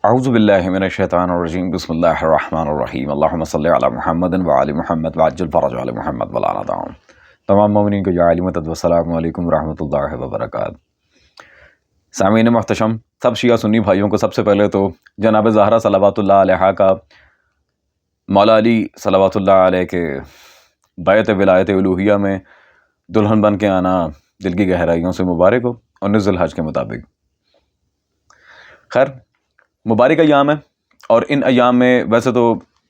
اعوذ باللہ من الشیطان الرجیم بسم اللہ الرحمن الرحیم اللہم صلی علی محمد وعلی محمد وعجل فرج علی محمد ولا ندعون۔ تمام مومنین کو یا علی مدد والسلام علیکم ورحمۃ اللہ وبرکاتہ۔ سامعین محتشم، سب شیعہ سنی بھائیوں کو سب سے پہلے تو جناب زہرا صلوات اللہ علیہا کا مولا علی صلوات اللہ علیہ کے بیعت ولایت الوہیہ میں دلہن بن کے آنا دل کی گہرائیوں سے مبارک ہو 19 ذی الحج کے مطابق۔ خیر، مبارک ایام ہے، اور ان ایام میں ویسے تو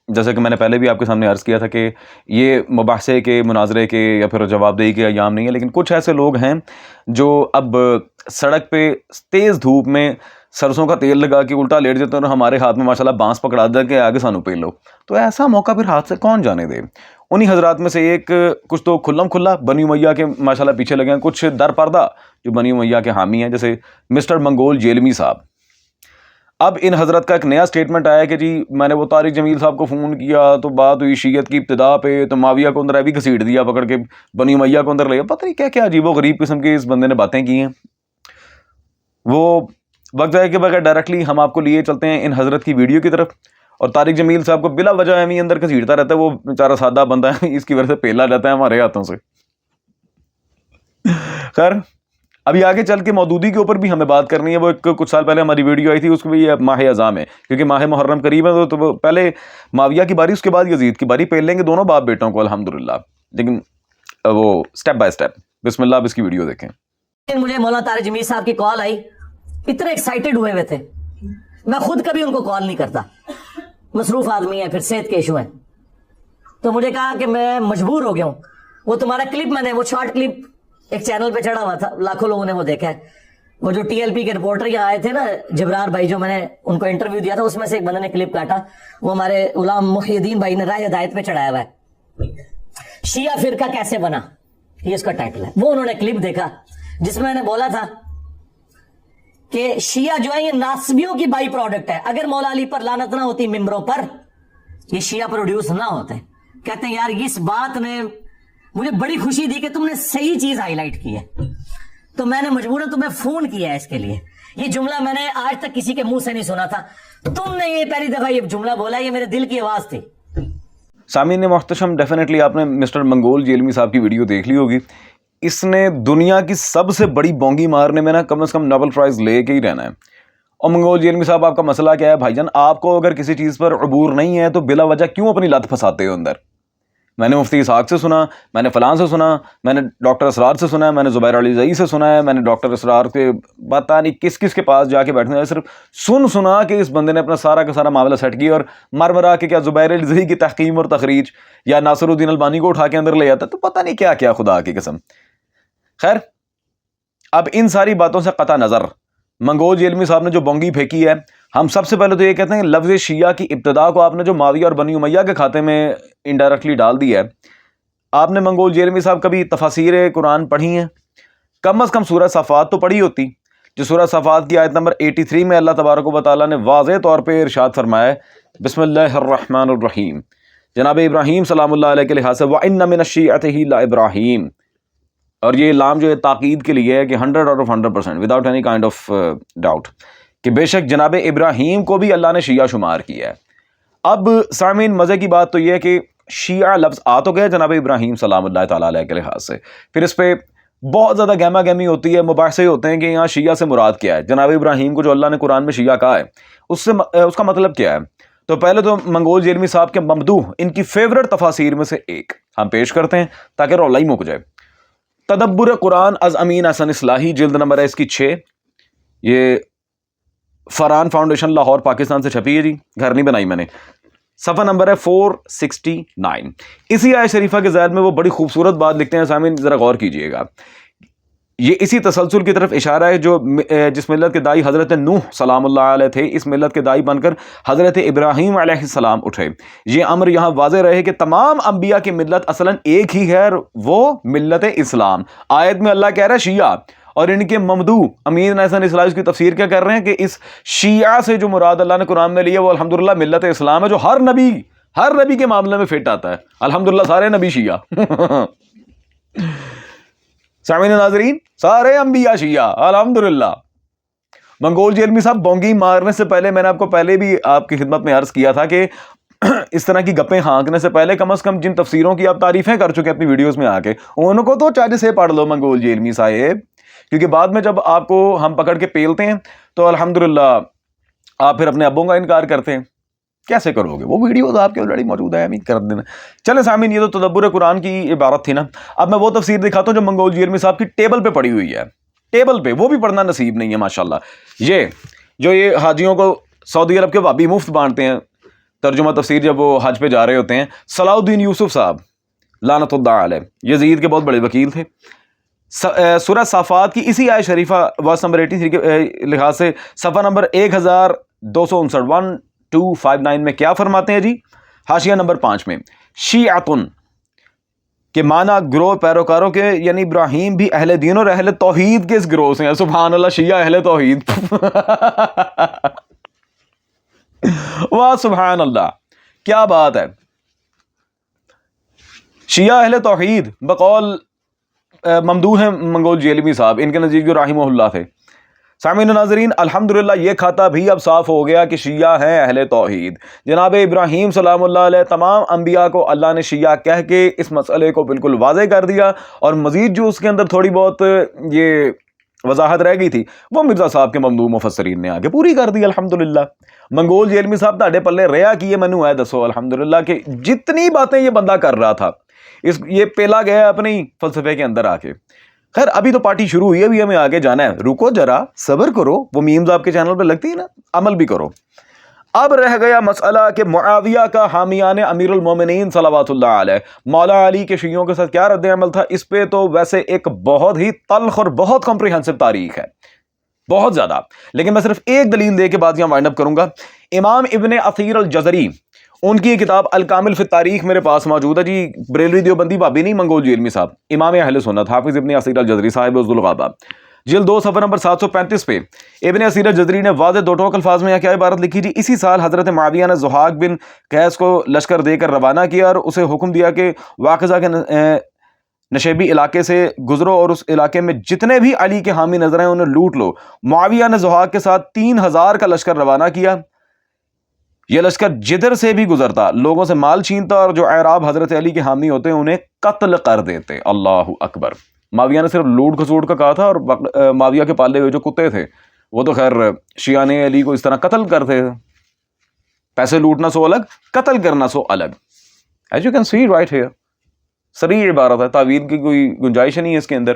جیسے کہ میں نے پہلے بھی آپ کے سامنے عرض کیا تھا کہ یہ مباحثے کے، مناظرے کے یا پھر جواب دہی کے ایام نہیں ہے، لیکن کچھ ایسے لوگ ہیں جو اب سڑک پہ تیز دھوپ میں سرسوں کا تیل لگا کے الٹا لیٹ جاتے ہیں اور ہمارے ہاتھ میں ماشاءاللہ بانس پکڑا دے کہ آگے سانو پی لو، تو ایسا موقع پھر ہاتھ سے کون جانے دے۔ انہی حضرات میں سے ایک کچھ تو کھلم کھلا بنی امیہ کے ماشاءاللہ پیچھے لگے ہیں، کچھ در پردہ جو بنی امیہ کے حامی ہیں، جیسے مسٹر منگول جیلمی صاحب۔ اب ان حضرت کا ایک نیا سٹیٹمنٹ آیا کہ جی میں نے وہ طارق جمیل صاحب کو فون کیا تو بات ہوئی شیعت کی ابتدا پہ، تو معاویہ کو اندر ابھی گھسیٹ دیا پکڑ کے، بنی امیہ کو اندر لے، پتہ نہیں کیا کیا عجیب و غریب قسم کی اس بندے نے باتیں کی ہیں۔ وہ وقت ضائع کے بغیر ڈائریکٹلی ہم آپ کو لیے چلتے ہیں ان حضرت کی ویڈیو کی طرف، اور طارق جمیل صاحب کو بلا وجہ امی اندر گھسیٹتا رہتا ہے، وہ بیچارہ سادہ بندہ ہے، اس کی وجہ سے پیلا جاتا ہے ہمارے ہاتھوں سے۔ خیر، ابھی آگے چل کے مودودی کے اوپر بھی ہمیں بات کرنی ہے۔ وہ ایک کچھ سال پہلے ہماری ویڈیو آئی تھی، اس کو بھی یہ ماہ اعظام ہے، کیونکہ ماہ محرم قریب ہے، تو پہلے معاویہ کی باری، اس کے بعد یزید کی باری، پیل لیں گے دونوں باپ بیٹوں کو الحمدللہ، لیکن وہ سٹیپ بائی سٹیپ۔ بسم اللہ، اب اس کی ویڈیو دیکھیں۔ مجھے مولانا طارق جمیل صاحب کی کال آئی، اتنے ایکسائٹیڈ ہوئے ہوئے تھے، میں خود کبھی ان کو کال نہیں کرتا، مصروف آدمی ہے، پھر صحت کے ایشو ہیں، تو مجھے کہا کہ میں مجبور ہو گیا ہوں۔ وہ تمہارا کلپ میں نے، وہ شارٹ کلپ ایک چینل پہ چڑھا ہوا تھا، لاکھوں لوگوں نے وہ دیکھا ہے، وہ جو ٹی ایل پی کے رپورٹر یہاں آئے تھے نا، جبرار بھائی، جو میں نے ان کو انٹرویو دیا تھا، اس میں سے ایک بندے نے کلپ کاٹا، وہ ہمارے غلام محی الدین بھائی نے راہ ہدایت پہ چڑھایا ہوا ہے، شیعہ فرقہ کیسے بنا، یہ اس کا ٹائٹل ہے۔ وہ انہوں نے کلپ دیکھا جس میں نے بولا تھا کہ شیعہ جو ہے یہ ناسبیوں کی بائی پروڈکٹ ہے، اگر مولا علی پر لعنت نہ ہوتی ممبروں پر، یہ شیعہ پروڈیوس نہ ہوتے۔ کہتے ہیں یار اس بات نے مجھے بڑی خوشی دی کہ تم نے صحیح چیز ہائی لائٹ کی ہے، تو میں نے مجبوراً تمہیں فون کیا ہے اس کے لیے۔ یہ جملہ میں نے آج تک کسی کے منہ سے نہیں سنا تھا، تم نے یہ پہلی دفعہ یہ جملہ بولا، یہ میرے دل کی آواز تھی۔ سامعین محتشم، ڈیفینیٹلی آپ نے مسٹر منگول جیلمی صاحب کی ویڈیو دیکھ لی ہوگی۔ اس نے دنیا کی سب سے بڑی بونگی مارنے میں نا کم از کم نوبل پرائز لے کے ہی رہنا ہے۔ اور منگول جیلمی صاحب، آپ کا مسئلہ کیا ہے بھائی جان؟ آپ کو اگر کسی چیز پر عبور نہیں ہے تو بلا وجہ کیوں اپنی لت پھنساتے ہو اندر؟ میں نے مفتی اسحاق سے سنا، میں نے فلاں سے سنا، میں نے ڈاکٹر اسرار سے سنا ہے، میں نے زبیر علی زئی سے سنا ہے، میں نے ڈاکٹر اسرار کے پتہ نہیں کس کس کے پاس جا کے بیٹھنا ہے، صرف سنا کہ اس بندے نے اپنا سارا کا سارا معاملہ سیٹ کیا، اور مرمرا کے کیا زبیر علی زئی کی تحقیم اور تخریج یا ناصر الدین البانی کو اٹھا کے اندر لے آتا ہے، تو پتہ نہیں کیا کیا، خدا کی قسم۔ خیر، اب ان ساری باتوں سے قطع نظر منگول جیلمی صاحب نے جو بونگی پھینکی ہے، ہم سب سے پہلے تو یہ کہتے ہیں کہ لفظ شیعہ کی ابتدا کو آپ نے جو معاویہ اور بنی امیہ کے کھاتے میں انڈائریکٹلی ڈال دیا ہے۔ آپ نے منگول جیلمی صاحب کبھی تفاسیر قرآن پڑھی ہیں؟ کم از کم سورہ صفات تو پڑھی ہوتی، جو سورہ صفات کی آیت نمبر 83 میں اللہ تبارک و تعالیٰ نے واضح طور پہ ارشاد فرمایا ہے، بسم اللہ الرحمن الرحیم، جناب ابراہیم سلام اللہ علیہ کے لحاظ سے وَإِنَّ مِنَ الشِّيعَةِ لَإِبْرَاهِيمَ، اور یہ لام جو ہے تاکید کے لیے ہے کہ 100 out of 100% without any kind of doubt, کہ بے شک جناب ابراہیم کو بھی اللہ نے شیعہ شمار کیا ہے۔ اب سامعین، مزے کی بات تو یہ ہے کہ شیعہ لفظ آ تو گیا جناب ابراہیم سلام اللہ تعالیٰ علیہ کے لحاظ سے، پھر اس پہ بہت زیادہ گہما گہمی ہوتی ہے، مباحثے ہوتے ہیں کہ یہاں شیعہ سے مراد کیا ہے، جناب ابراہیم کو جو اللہ نے قرآن میں شیعہ کہا ہے اس کا مطلب کیا ہے۔ تو پہلے تو منگول جیلمی صاحب کے ممدوح، ان کی فیورٹ تفاسیر میں سے ایک ہم پیش کرتے ہیں تاکہ رولائی مک جائے۔ تدبر قرآن از امین احسن اصلاحی، جلد نمبر ہے اس کی 6، یہ فرحان فاؤنڈیشن لاہور پاکستان سے چھپی ہے جی، گھر نہیں بنائی میں نے، صفحہ نمبر ہے 469۔ اسی آیت شریفہ کے ذیل میں وہ بڑی خوبصورت بات لکھتے ہیں، سامعین ذرا غور کیجئے گا، یہ اسی تسلسل کی طرف اشارہ ہے جو جس ملت کے دائی حضرت نوح سلام اللہ علیہ تھے، اس ملت کے دائی بن کر حضرت ابراہیم علیہ السلام اٹھے۔ یہ امر یہاں واضح رہے کہ تمام انبیاء کی ملت اصلاً ایک ہی ہے، وہ ملت اسلام۔ آیت میں اللہ کہہ رہا ہے شیعہ، اور ان کے ممدوح امین احسن اصلاحی اس کی تفسیر کیا کر رہے ہیں کہ اس شیعہ سے جو مراد اللہ نے قرآن میں لیا وہ الحمدللہ ملت اسلام ہے، جو ہر نبی کے معاملے میں فٹ آتا ہے۔ الحمدللہ سارے نبی شیعہ۔ سامعین ناظرین، سارے انبیاء شیعہ الحمدللہ۔ منگول جیلمی صاحب بونگی مارنے سے پہلے میں نے آپ کو پہلے بھی آپ کی خدمت میں عرض کیا تھا کہ اس طرح کی گپیں ہانکنے سے پہلے کم از کم جن تفسیروں کی آپ تعریفیں کر چکے اپنی ویڈیوز میں آ کے ان کو تو چاچے سے پڑھ لو منگول جیلمی صاحب، کیونکہ بعد میں جب آپ کو ہم پکڑ کے پیلتے ہیں تو الحمدللہ آپ پھر اپنے ابوں کا انکار کرتے ہیں، کیسے کرو گے؟ وہ ویڈیوز آپ کے آلریڈی موجود ہے، کر دینا۔ چلیں سامعین، یہ تو تدبر قرآن کی عبارت تھی نا، اب میں وہ تفسیر دکھاتا ہوں جو منگول جیلمی صاحب کی ٹیبل پہ پڑی ہوئی ہے، ٹیبل پہ، وہ بھی پڑھنا نصیب نہیں ہے ماشاءاللہ۔ یہ حاجیوں کو سعودی عرب کے وہابی مفت بانٹتے ہیں ترجمہ تفسیر جب وہ حج پہ جا رہے ہوتے ہیں، صلاح الدین یوسف صاحب لعنت اللہ علیہ، یزید کے بہت بڑے وکیل تھے۔ سورہ صافات کی اسی آیت شریفہ ورس نمبر 83 کے لحاظ سے صفحہ نمبر 1259 1259 میں کیا فرماتے ہیں جی؟ حاشیہ نمبر 5 میں شیعتن کے معنی گروہ پیروکاروں کے، یعنی ابراہیم بھی اہل دین اور اہل توحید کے اس گروہ سے ہیں۔ سبحان اللہ، شیعہ اہل توحید واہ سبحان اللہ، کیا بات ہے! شیعہ اہل توحید بقول ممدوح منگول جیلمی صاحب، ان کے نزدیک جو رحمہ اللہ تھے۔ سامعین و ناظرین، الحمدللہ یہ کھاتا بھی اب صاف ہو گیا کہ شیعہ ہیں اہل توحید۔ جناب ابراہیم سلام اللہ علیہ تمام انبیاء کو اللہ نے شیعہ کہہ کے اس مسئلے کو بالکل واضح کر دیا، اور مزید جو اس کے اندر تھوڑی بہت یہ وضاحت رہ گئی تھی وہ مرزا صاحب کے ممدوح مفسرین نے آگے پوری کر دی الحمدللہ۔ منگول جیلمی صاحب تہاڈے پلے ریا کیے مینوں ہے دسو الحمدللہ کہ جتنی باتیں یہ بندہ کر رہا تھا یہ پیلا گیا اپنے ہی فلسفے کے اندر آ کے۔ خیر ابھی تو پارٹی شروع ہوئی ہے، ابھی ہمیں آگے جانا ہے، رکو ذرا صبر کرو، وہ میمز آپ کے چینل پہ لگتی ہے نا، عمل بھی کرو۔ اب رہ گیا مسئلہ کہ معاویہ کا حامیان امیر المومنین صلوات اللہ علیہ مولا علی کے شیعوں کے ساتھ کیا رد عمل تھا، اس پہ تو ویسے ایک بہت ہی تلخ اور بہت کمپریہنسو تاریخ ہے، بہت زیادہ، لیکن میں صرف ایک دلیل دے کے بعد یہاں وائنڈ اپ کروں گا۔ امام ابن اثیر الجزری، ان کی کتاب الکامل فی التاریخ میرے پاس موجود ہے جی، بریلوی دیوبندی بھابی نہیں، منگول جیلمی صاحب، امام اہل سنت حافظ ابن اثیر الجزری صاحب ذوالغابہ، جلد 2 صفحہ نمبر 735 پہ ابن اثیر الجزری نے واضح دو ٹوک الفاظ میں کیا عبارت لکھی تھی؟ اسی سال حضرت معاویہ نے زحاق بن قیس کو لشکر دے کر روانہ کیا اور اسے حکم دیا کہ واقعہ کے نشیبی علاقے سے گزرو اور اس علاقے میں جتنے بھی علی کے حامی نظر ہیں انہیں لوٹ لو۔ معاویہ نے زحاق کے ساتھ 3000 کا لشکر روانہ کیا۔ یہ لشکر جدھر سے بھی گزرتا لوگوں سے مال چھینتا اور جو اعراب حضرت علی کے حامی ہوتے ہیں انہیں قتل کر دیتے۔ اللہ اکبر! معاویہ نے صرف لوٹ کھسوٹ کا کہا تھا، اور معاویہ کے پالے ہوئے جو کتے تھے وہ تو خیر شیعہ علی کو اس طرح قتل کرتے تھے۔ پیسے لوٹنا سو الگ، قتل کرنا سو الگ۔ As you can see right here, صریح عبارت ہے، تعویل کی کوئی گنجائش نہیں ہے اس کے اندر۔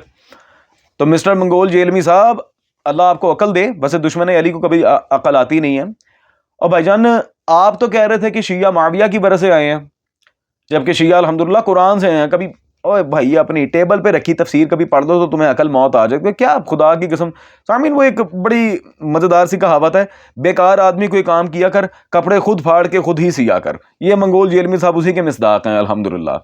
تو مسٹر منگول جیلمی صاحب، اللہ آپ کو عقل دے، بس دشمن علی کو کبھی عقل آتی نہیں ہے۔ اور بھائی جان آپ تو کہہ رہے تھے کہ شیعہ معاویہ کی برس سے آئے ہیں، جبکہ شیعہ الحمدللہ قرآن سے ہیں۔ کبھی اوے بھائی اپنی ٹیبل پہ رکھی تفسیر کبھی پڑھ دو تو تمہیں عقل موت آ جائے، کیا خدا کی قسم۔ سامعین وہ ایک بڑی مزیدار سی کہاوت ہے، بیکار آدمی کوئی کام کیا کر، کپڑے خود پھاڑ کے خود ہی سیا کر۔ یہ منگول جیلمی صاحب اسی کے مصداق ہیں الحمدللہ۔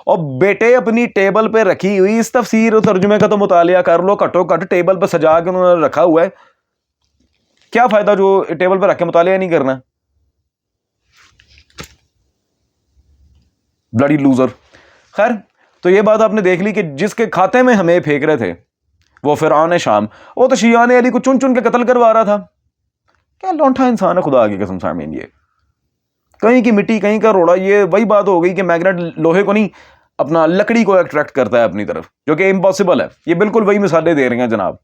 اور بیٹے اپنی ٹیبل پہ رکھی ہوئی اس تفسیر و ترجمے کا تو مطالعہ کر لو، کٹو کٹ ٹیبل پہ سجا کے انہوں نے رکھا ہوا ہے، کیا فائدہ جو ٹیبل پہ رکھ کے مطالعہ نہیں کرنا؟ Bloody loser. خیر تو یہ بات آپ نے دیکھ لی کہ جس کے کھاتے میں ہمیں پھینک رہے تھے وہ فرعون شام، وہ تو شیعہ علی کو چن چن کے قتل کروا رہا تھا۔ کیا لونٹا انسان ہے خدا کی قسم سامعین، یہ کہیں کی مٹی کہیں کا روڑا۔ یہ وہی بات ہو گئی کہ میگنیٹ لوہے کو نہیں، اپنا لکڑی کو ایکٹریکٹ کرتا ہے اپنی طرف، جو کہ امپاسبل ہے۔ یہ بالکل وہی مثالیں دے رہے ہیں جناب۔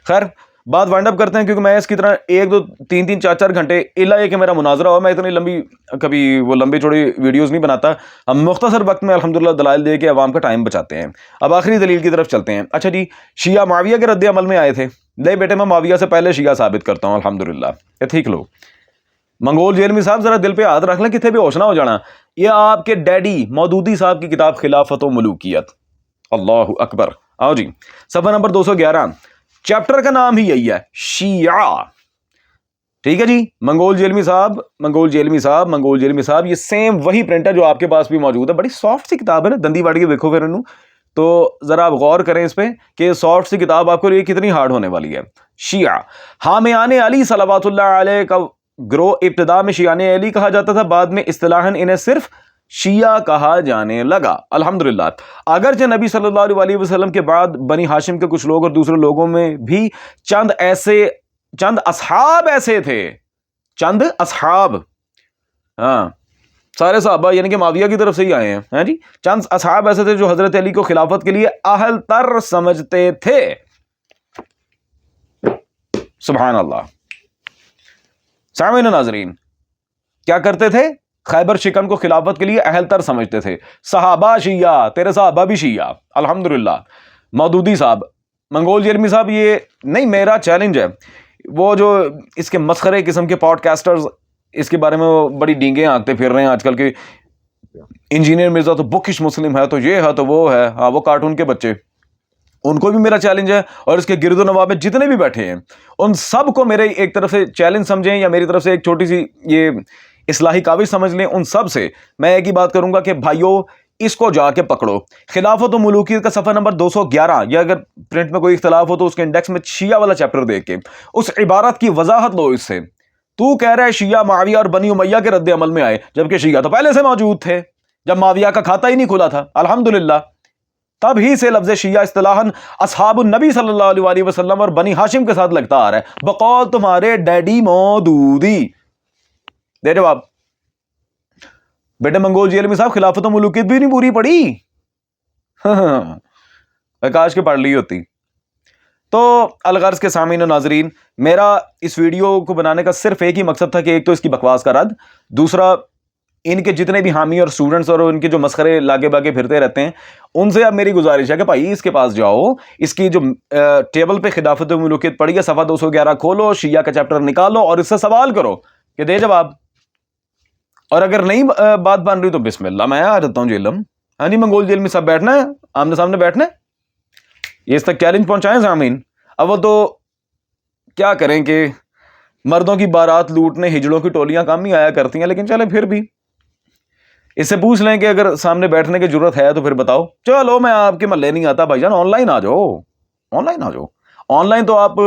خیر بات وائنڈ اپ کرتے ہیں، کیونکہ میں اس کی طرح 1 2 3 3 4 4 گھنٹے الا یہ کہ میرا مناظرہ ہو، میں اتنی لمبی کبھی وہ لمبی چوڑی ویڈیوز نہیں بناتا۔ ہم مختصر وقت میں الحمدللہ دلائل دے کے عوام کا ٹائم بچاتے ہیں۔ اب آخری دلیل کی طرف چلتے ہیں۔ اچھا جی، شیعہ معاویہ کے رد عمل میں آئے تھے، نہیں بیٹے میں معاویہ سے پہلے شیعہ ثابت کرتا ہوں الحمدللہ، یہ ٹھیک لو۔ منگول جیلمی صاحب ذرا دل پہ ہاتھ رکھ لیں، کتنے بھی ہوش نہ ہو جانا۔ یہ آپ کے ڈیڈی مودودی صاحب کی کتاب خلافت و ملوکیت، اللہ اکبر۔ آؤ جی، صفحہ نمبر 211، چیپٹر کا نام ہی یہی ہے، شیعہ۔ ٹھیک ہے جی، منگول جیلمی صاحب یہ سیم وہی پرنٹ ہے جو آپ کے پاس بھی موجود ہے۔ بڑی سافٹ سی کتاب ہے نا، دندی واڑ کے دیکھو پھر انہوں تو ذرا آپ غور کریں اس پہ کہ سافٹ سی کتاب آپ کو یہ کتنی ہارڈ ہونے والی ہے۔ شیعہ حامیان علی صلوات اللہ علیہ کا گروہ ابتدا میں شیعان علی کہا جاتا تھا، بعد میں اصطلاحاً انہیں صرف شیعہ کہا جانے لگا. الحمدللہ. اگرچہ نبی صلی اللہ علیہ وسلم کے بعد بنی ہاشم کے کچھ لوگ اور دوسرے لوگوں میں بھی چند اصحاب ایسے تھے, چند اصحاب, ہاں سارے صحابہ یعنی کہ معاویہ کی طرف سے ہی آئے ہیں, ہاں جی, چند اصحاب ایسے تھے جو حضرت علی کو خلافت کے لیے اہل تر سمجھتے تھے. سبحان اللہ. سامعین و ناظرین, کیا کرتے تھے؟ خیبر شکن کو خلافت کے لیے اہل تر سمجھتے تھے. صحابہ شیعہ, تیرے صحابہ بھی شیعہ. الحمدللہ. مودودی صاحب, منگول جیلمی صاحب, یہ نہیں میرا چیلنج ہے. وہ جو اس کے مسخرے قسم کے پوڈ کاسٹرز اس کے بارے میں وہ بڑی ڈینگیں آنکتے پھر رہے ہیں آج کل کے, انجینئر مرزا تو بکش مسلم ہے, تو یہ ہے تو وہ ہے, ہاں وہ کارٹون کے بچے, ان کو بھی میرا چیلنج ہے. اور اس کے گرد و نواح میں جتنے بھی بیٹھے ہیں ان سب کو میرے ایک طرف سے چیلنج سمجھیں یا میری طرف سے ایک چھوٹی سی یہ اصلاحی کاوش سمجھ لیں. ان سب سے میں ایک ہی بات کروں گا کہ بھائیو اس کو جا کے پکڑو. خلافت و ملوکیت کا صفحہ نمبر 211, یا اگر پرنٹ میں کوئی اختلاف ہو تو اس کے انڈیکس میں شیعہ والا چیپٹر دیکھ کے اس عبارت کی وضاحت لو. اس سے تو کہہ رہا ہے شیعہ معاویہ اور بنی امیہ کے رد عمل میں آئے, جبکہ شیعہ تو پہلے سے موجود تھے جب معاویہ کا کھاتا ہی نہیں کھلا تھا. الحمدللہ. تب ہی سے لفظ شیعہ اصطلاحاً اصحاب النبی صلی اللہ علیہ وسلم اور بنی ہاشم کے ساتھ لگتا آ رہا ہے, بقول تمہارے ڈیڈی مودودی. دے جواب. بیٹے منگول جیلمی صاحب, خلافت و ملوکیت بھی نہیں پوری پڑھی, کاش کے پڑھ لی ہوتی. تو الغرض کے سامعین و ناظرین, میرا اس ویڈیو کو بنانے کا صرف ایک ہی مقصد تھا کہ ایک تو اس کی بکواس کا رد, دوسرا ان کے جتنے بھی حامی اور اسٹوڈنٹس اور ان کے جو مسخرے لاگے باگے پھرتے رہتے ہیں ان سے اب میری گزارش ہے کہ بھائی اس کے پاس جاؤ, اس کی جو ٹیبل پہ خلافت و ملوکیت پڑھی ہے صفحہ 211 کھولو, شیعہ کا چیپٹر نکالو اور اس سے سوال کرو کہ دے جواب. اور اگر نہیں بات بن رہی تو بسم اللہ, میں آ جاتا ہوں جیلم. ہاں جی منگول جیل میں سب بیٹھنا ہے, آمنے سامنے بیٹھنا ہے, یہ اس تک چیلنج پہنچائیں سامعین. اب وہ تو کیا کریں کہ مردوں کی بارات لوٹنے ہجڑوں کی ٹولیاں کم ہی آیا کرتی ہیں, لیکن چلے پھر بھی اس سے پوچھ لیں کہ اگر سامنے بیٹھنے کی ضرورت ہے تو پھر بتاؤ. چلو میں آپ کے محلے نہیں آتا بھائی جان, آن لائن آ جاؤ, آن لائن آ جاؤ. آن لائن تو آپ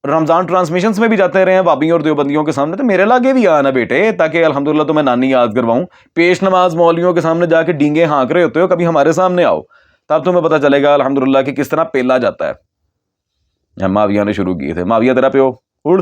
رمضان ٹرانسمیشنز میں بھی جاتے رہے ہیں بابیوں اور دیوبندیوں کے سامنے, تو میرے لاگے بھی آنا بیٹے, تاکہ الحمدللہ تو میں نانی یاد کرواؤں. پیش نماز مولویوں کے سامنے جا کے ڈینگے ہانک رہے ہوتے ہو, کبھی ہمارے سامنے آؤ, تب تمہیں پتہ چلے گا الحمدللہ کہ کس طرح پیلا جاتا ہے. معاویہ نے شروع کیے تھے, معاویہ تیرا پیو اڑ.